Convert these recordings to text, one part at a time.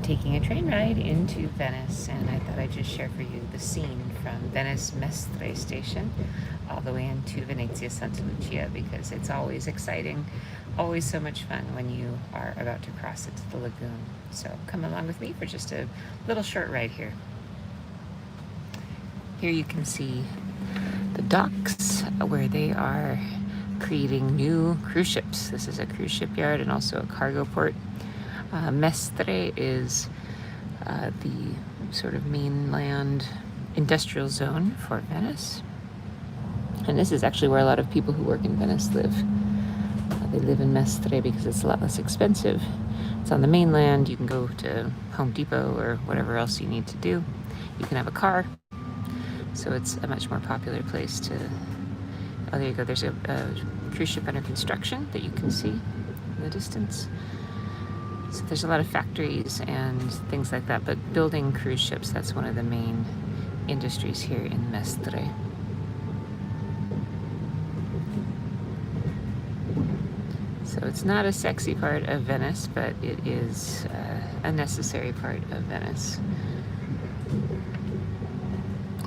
taking a train ride into Venice, and I thought I'd just share for you the scene from Venice Mestre station all the way into Venezia Santa Lucia, because it's always exciting, always so much fun when you are about to cross into the lagoon. So come along with me for just a little short ride here. Here you can see the docks where they are creating new cruise ships. This is a cruise shipyard and also a cargo port. Mestre is the sort of mainland industrial zone for Venice. And this is actually where a lot of people who work in Venice live. They live in Mestre because it's a lot less expensive. It's on the mainland. You can go to Home Depot or whatever else you need to do. You can have a car. So it's a much more popular place to... Oh, there you go. There's a cruise ship under construction that you can see in the distance. So there's a lot of factories and things like that, but building cruise ships, that's one of the main industries here in Mestre. So it's not a sexy part of Venice, but it is a necessary part of Venice.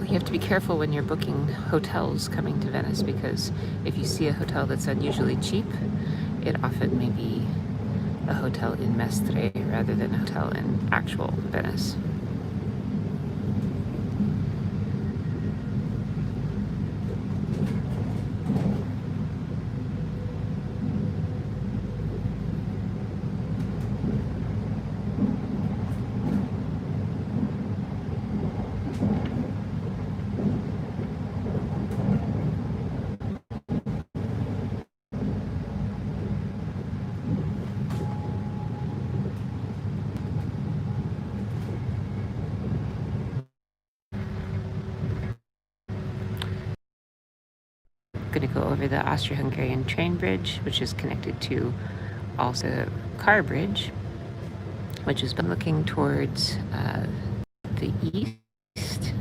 You have to be careful when you're booking hotels coming to Venice, because if you see a hotel that's unusually cheap, it often may be a hotel in Mestre rather than a hotel in actual Venice. Going to go over the Austro-Hungarian train bridge, which is connected to also car bridge, which has been looking towards the east.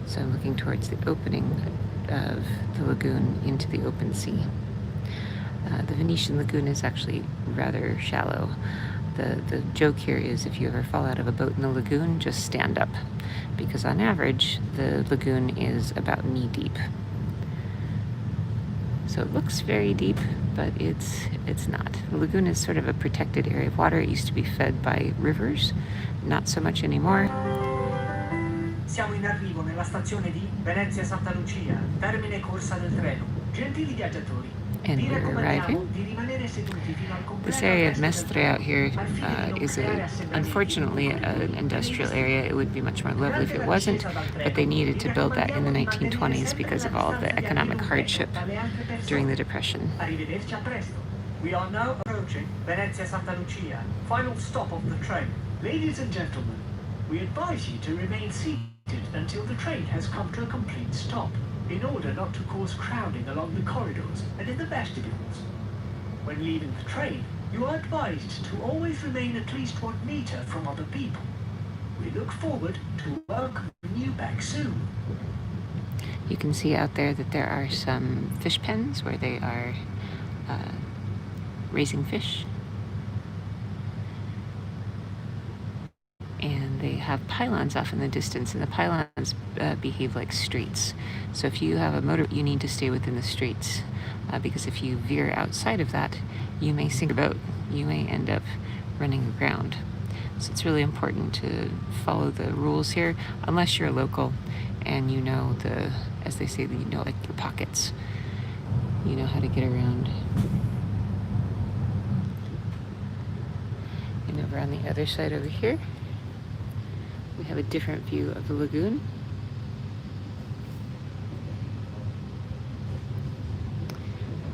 So I'm looking towards the opening of the lagoon into the open sea. The Venetian lagoon is actually rather shallow. The joke here is if you ever fall out of a boat in the lagoon, just stand up, because on average the lagoon is about knee deep. So it looks very deep, but it's not. The lagoon is sort of a protected area of water. It used to be fed by rivers, not so much anymore. Siamo in arrivo nella stazione di Venezia Santa Lucia, termine corsa del treno. Gentili viaggiatori, And we're arriving. This area of Mestre out here is unfortunately an industrial area. It would be much more lovely if it wasn't, but they needed to build that in the 1920s because of all of the economic hardship during the Depression. We are now approaching Venezia Santa Lucia, final stop of the train. Ladies and gentlemen, we advise you to remain seated until the train has come to a complete stop, in order not to cause crowding along the corridors and in the vestibules. When leaving the train, you are advised to always remain at least 1 meter from other people. We look forward to welcoming you back soon. You can see out there that there are some fish pens where they are raising fish. And they have pylons off in the distance, and the pylons behave like streets. So if you have a motor, you need to stay within the streets, because if you veer outside of that, you may sink a boat. You may end up running aground. So it's really important to follow the rules here, unless you're a local and you know as they say, you know, like your pockets. You know how to get around. And over on the other side over here, we have a different view of the lagoon.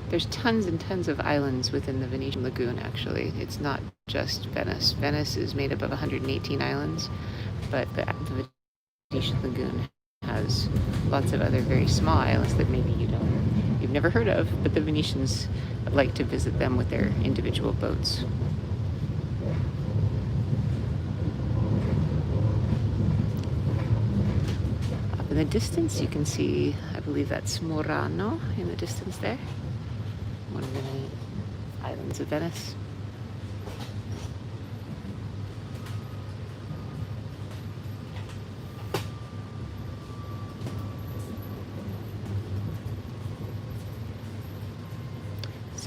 There's tons and tons of islands within the Venetian lagoon, actually. It's not just Venice. Venice is made up of 118 islands, but the Venetian lagoon has lots of other very small islands that maybe you've never heard of, but the Venetians like to visit them with their individual boats. In the distance, you can see, I believe that's Murano in the distance there, one of the many islands of Venice.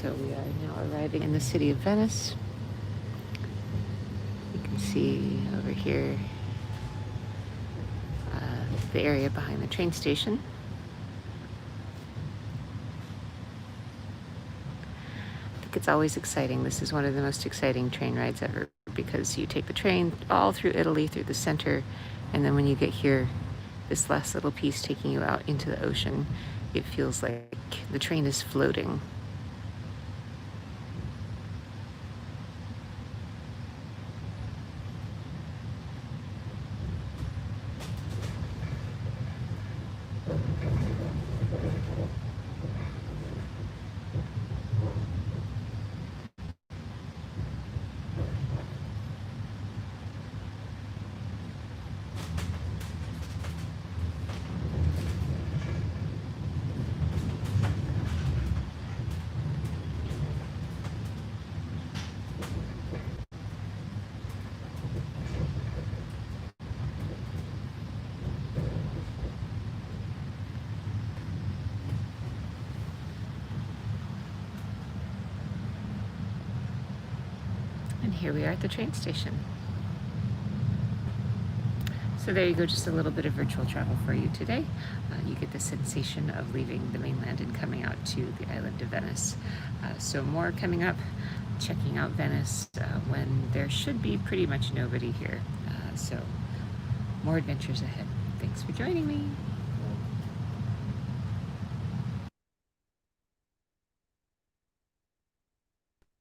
So we are now arriving in the city of Venice. You can see over here the area behind the train station. I think it's always exciting. This is one of the most exciting train rides ever because you take the train all through Italy, through the center, and then when you get here, this last little piece taking you out into the ocean, it feels like the train is floating. And here we are at the train station. So there you go, just a little bit of virtual travel for you today. You get the sensation of leaving the mainland and coming out to the island of Venice. So more coming up, checking out Venice when there should be pretty much nobody here. So more adventures ahead. Thanks for joining me.